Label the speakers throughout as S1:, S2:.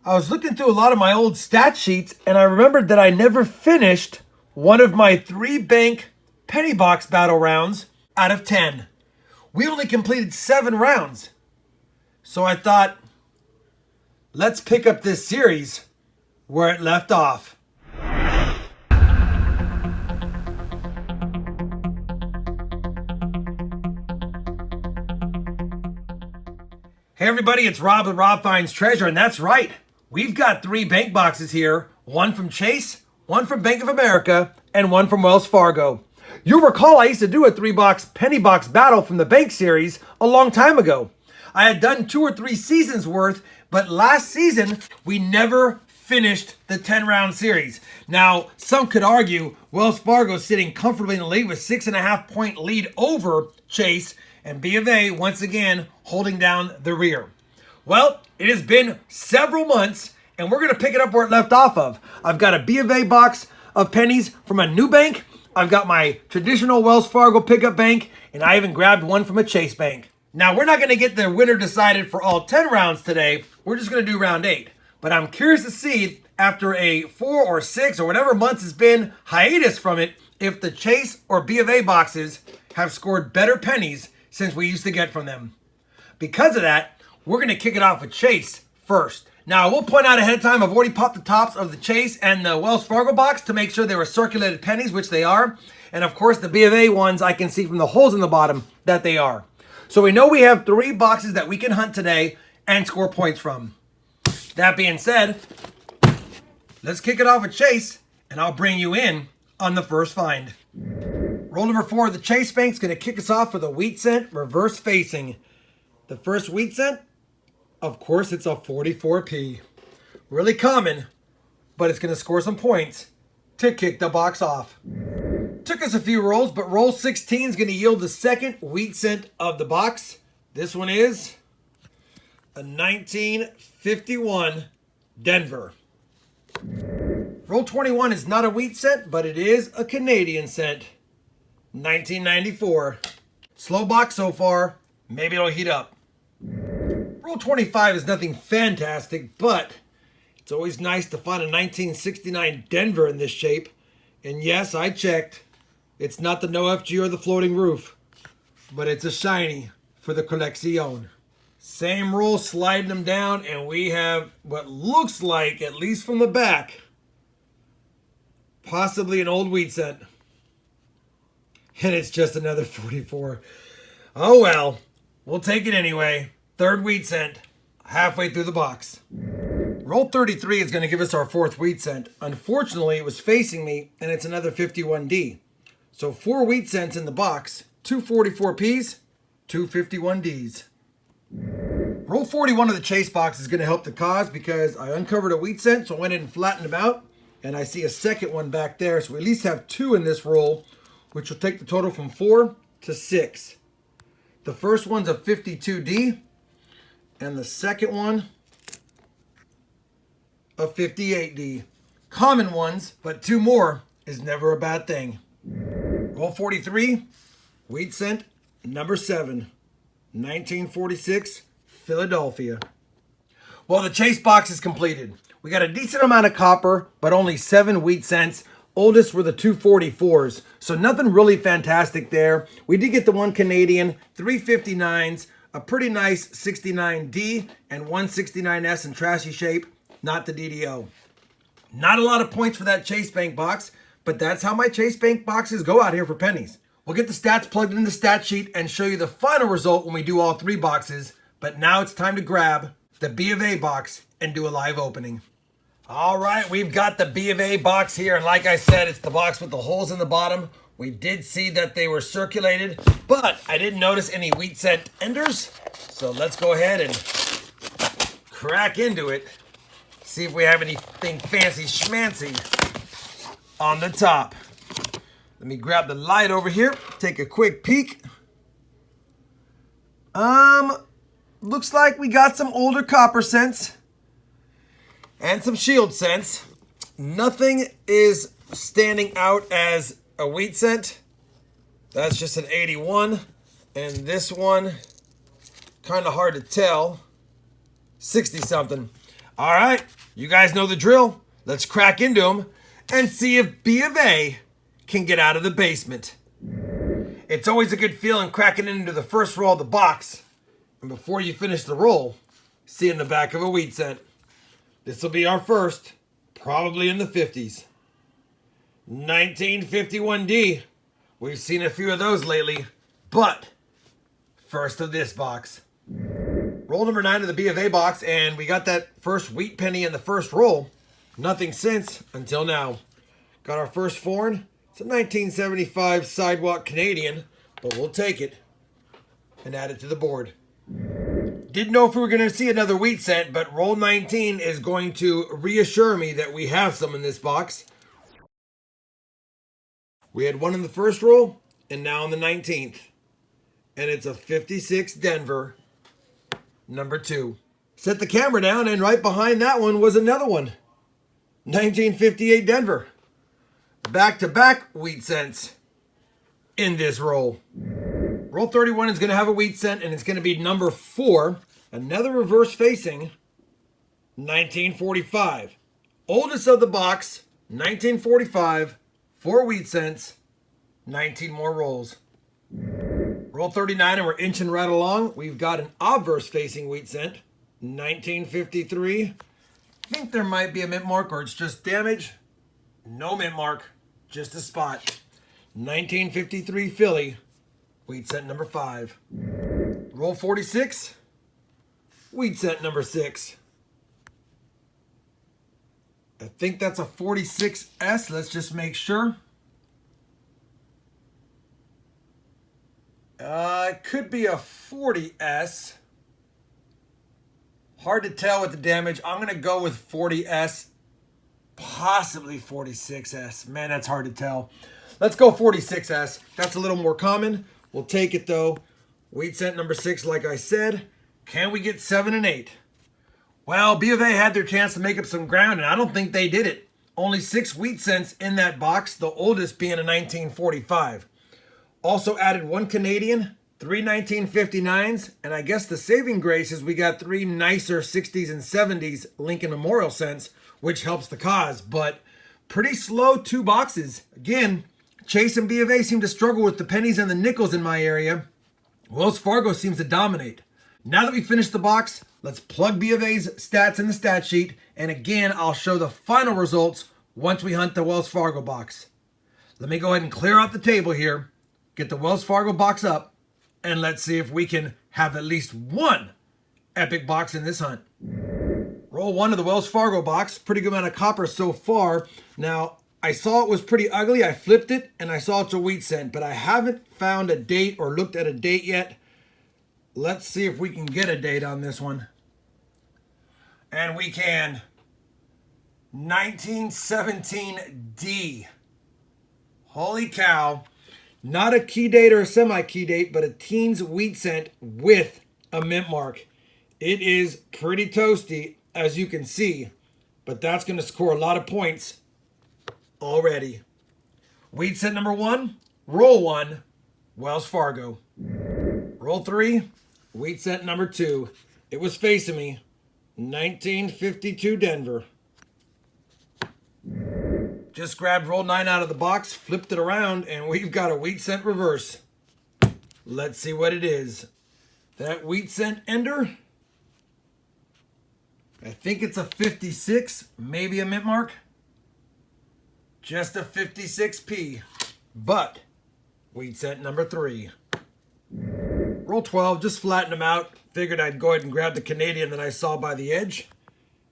S1: I was looking through a lot of my old stat sheets and I remembered that I never finished one of my 3-bank penny box battle rounds out of 10. We only completed 7 rounds. So I thought, let's pick up this series where it left off. Hey everybody, it's Rob with RobFindsTreasure, and that's right. We've got 3 bank boxes here, one from Chase, one from Bank of America, and one from Wells Fargo. You'll recall I used to do a 3-box penny box battle from the bank series a long time ago. I had done 2 or 3 seasons worth, but last season we never finished the 10-round series. Now, some could argue Wells Fargo sitting comfortably in the lead with 6.5-point lead over Chase, and B of A once again holding down the rear. Well, it has been several months, and we're going to pick it up where it left off of. I've got a B of A box of pennies from a new bank. I've got my traditional Wells Fargo pickup bank, and I even grabbed one from a Chase bank. Now, we're not going to get the winner decided for all 10 rounds today. We're just going to do round 8. But I'm curious to see, after a 4 or 6 or whatever months has been hiatus from it, if the Chase or B of A boxes have scored better pennies since we used to get from them. Because of that, we're going to kick it off with Chase first. Now, I will point out ahead of time, I've already popped the tops of the Chase and the Wells Fargo box to make sure they were circulated pennies, which they are. And of course, the B of A ones, I can see from the holes in the bottom that they are. So we know we have 3 boxes that we can hunt today and score points from. That being said, let's kick it off with Chase, and I'll bring you in on the first find. Roll number 4 of the Chase Bank's going to kick us off with a wheat cent reverse facing. The first wheat cent, of course, it's a 44p. Really common, but it's going to score some points to kick the box off. Took us a few rolls, but roll 16 is going to yield the second wheat cent of the box. This one is a 1951 Denver. Roll 21 is not a wheat cent, but it is a Canadian cent. 1994. Slow box so far. Maybe it'll heat up. Roll 25 is nothing fantastic, but it's always nice to find a 1969 Denver in this shape. And yes, I checked. It's not the no FG or the floating roof, but it's a shiny for the collection. Same roll, sliding them down, and we have what looks like, at least from the back, possibly an old wheat cent. And it's just another 44. Oh well, we'll take it anyway. Third wheat cent, halfway through the box. Roll 33 is going to give us our 4th wheat cent. Unfortunately, it was facing me, and it's another 51D. So 4 wheat cents in the box, 2 44Ps, 2 51Ds. Roll 41 of the Chase box is going to help the cause because I uncovered a wheat cent, so I went in and flattened them out. And I see a second one back there, so we at least have 2 in this roll, which will take the total from 4 to 6. The first one's a 52D, and the second one, a 58D. Common ones, but 2 more is never a bad thing. Roll 43, wheat cent, number 7, 1946, Philadelphia. Well, the Chase box is completed. We got a decent amount of copper, but only 7 wheat cents. Oldest were the 244s, so nothing really fantastic there. We did get the 1 Canadian, 3 59s, a pretty nice 69D, and 1 69S in trashy shape, not the DDO. Not a lot of points for that Chase Bank box, but that's how my Chase Bank boxes go out here for pennies. We'll get the stats plugged in the stat sheet and show you the final result when we do all 3 boxes, but now it's time to grab the B of A box and do a live opening. All right, we've got the B of A box here, and like I said, it's the box with the holes in the bottom. We did see that they were circulated, but I didn't notice any wheat cent enders. So let's go ahead and crack into it. See if we have anything fancy schmancy on the top. Let me grab the light over here, take a quick peek. Looks like we got some older copper cents and some shield cents. Nothing is standing out as a wheat cent. That's just an 81. And this one, kind of hard to tell, 60 something. All right, you guys know the drill. Let's crack into them and see if B of A can get out of the basement. It's always a good feeling cracking into the first roll of the box. And before you finish the roll, seeing the back of a wheat cent. This will be our first, probably in the 50s. 1951D. We've seen a few of those lately, but first of this box. Roll number 9 of the B of A box, and we got that first wheat penny in the first roll. Nothing since until now. Got our first foreign. It's a 1975 Sidewalk Canadian, but we'll take it and add it to the board. Didn't know if we were going to see another wheat cent, but roll 19 is going to reassure me that we have some in this box. We had one in the first roll, and now on the 19th. And it's a 56 Denver, number 2. Set the camera down, and right behind that one was another one. 1958 Denver. Back-to-back wheat cents in this roll. Roll 31 is going to have a wheat cent, and it's going to be number 4. Another reverse facing, 1945. Oldest of the box, 1945. 4 wheat cents, 19 more rolls. Roll 39, and we're inching right along. We've got an obverse facing wheat cent, 1953. I think there might be a mint mark, or it's just damage. No mint mark, just a spot. 1953 Philly, wheat cent number 5. Roll 46, wheat cent number 6. I think that's a 46S. Let's just make sure. It could be a 40S. Hard to tell with the damage. I'm going to go with 40S. Possibly 46S. Man, that's hard to tell. Let's go 46S. That's a little more common. We'll take it though. Wheat cent number 6, like I said. Can we get 7 and 8? Well, B of A had their chance to make up some ground, and I don't think they did it. Only 6 wheat cents in that box, the oldest being a 1945. Also added 1 Canadian, 3 1959s, and I guess the saving grace is we got 3 nicer 60s and 70s Lincoln Memorial cents, which helps the cause, but pretty slow 2 boxes. Again, Chase and B of A seem to struggle with the pennies and the nickels in my area. Wells Fargo seems to dominate. Now that we finished the box, let's plug B of A's stats in the stat sheet, and again, I'll show the final results once we hunt the Wells Fargo box. Let me go ahead and clear out the table here, get the Wells Fargo box up, and let's see if we can have at least one epic box in this hunt. Roll 1 of the Wells Fargo box, pretty good amount of copper so far. Now, I saw it was pretty ugly, I flipped it, and I saw it's a wheat cent, but I haven't found a date or looked at a date yet. Let's see if we can get a date on this one. And we can. 1917D. Holy cow. Not a key date or a semi-key date, but a teens wheat cent with a mint mark. It is pretty toasty, as you can see, but that's going to score a lot of points already. Wheat cent number 1, roll 1, Wells Fargo. Roll 3, wheat cent number 2. It was facing me. 1952 Denver. Just grabbed roll 9 out of the box, flipped it around, and we've got a wheat cent reverse. Let's see what it is. That wheat cent ender. I think it's a 56, maybe a mint mark. Just a 56p, but wheat cent number 3. Roll 12, just flatten them out. Figured I'd go ahead and grab the Canadian that I saw by the edge.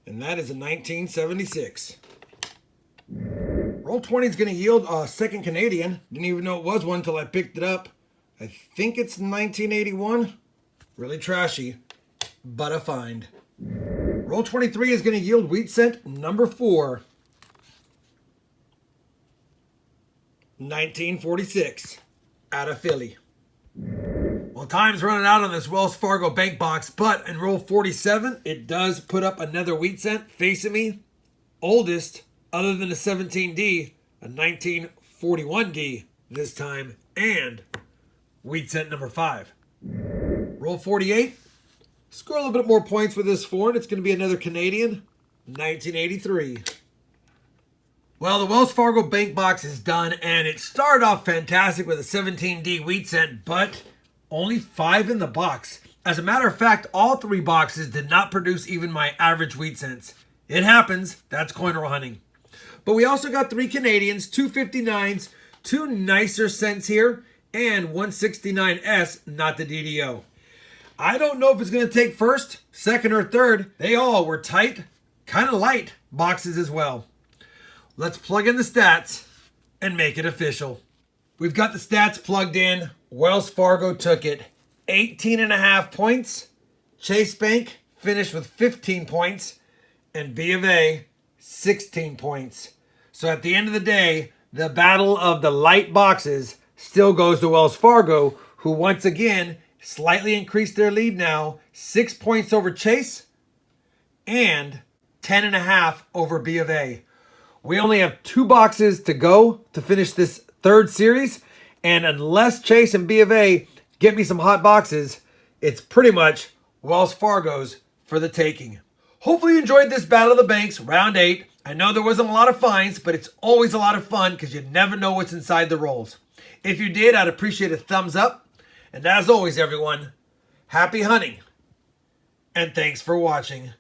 S1: And that is a 1976. Roll 20 is going to yield a second Canadian. Didn't even know it was one until I picked it up. I think it's 1981. Really trashy, but a find. Roll 23 is going to yield wheat cent number 4. 1946 out of Philly. Well, time's running out on this Wells Fargo bank box, but in roll 47, it does put up another wheat cent facing me. Oldest, other than a 17D, a 1941D this time, and wheat cent number 5. Roll 48. Score a little bit more points with this foreign. It's going to be another Canadian. 1983. Well, the Wells Fargo Bank box is done, and it started off fantastic with a 17D wheat cent, but only 5 in the box. As a matter of fact, all 3 boxes did not produce even my average wheat cents. It happens. That's coin roll hunting. But we also got 3 Canadians, 2 59s, 2 nicer cents here, and 169S, not the DDO. I don't know if it's going to take first, second, or third. They all were tight, kind of light boxes as well. Let's plug in the stats and make it official. We've got the stats plugged in. Wells Fargo took it. 18.5 points. Chase Bank finished with 15 points. And B of A, 16 points. So at the end of the day, the battle of the light boxes still goes to Wells Fargo, who once again slightly increased their lead now. 6 points over Chase and 10.5 over B of A. We only have 2 boxes to go to finish this 3rd series. And unless Chase and B of A get me some hot boxes, it's pretty much Wells Fargo's for the taking. Hopefully you enjoyed this Battle of the Banks, round 8. I know there wasn't a lot of finds, but it's always a lot of fun because you never know what's inside the rolls. If you did, I'd appreciate a thumbs up. And as always, everyone, happy hunting. And thanks for watching.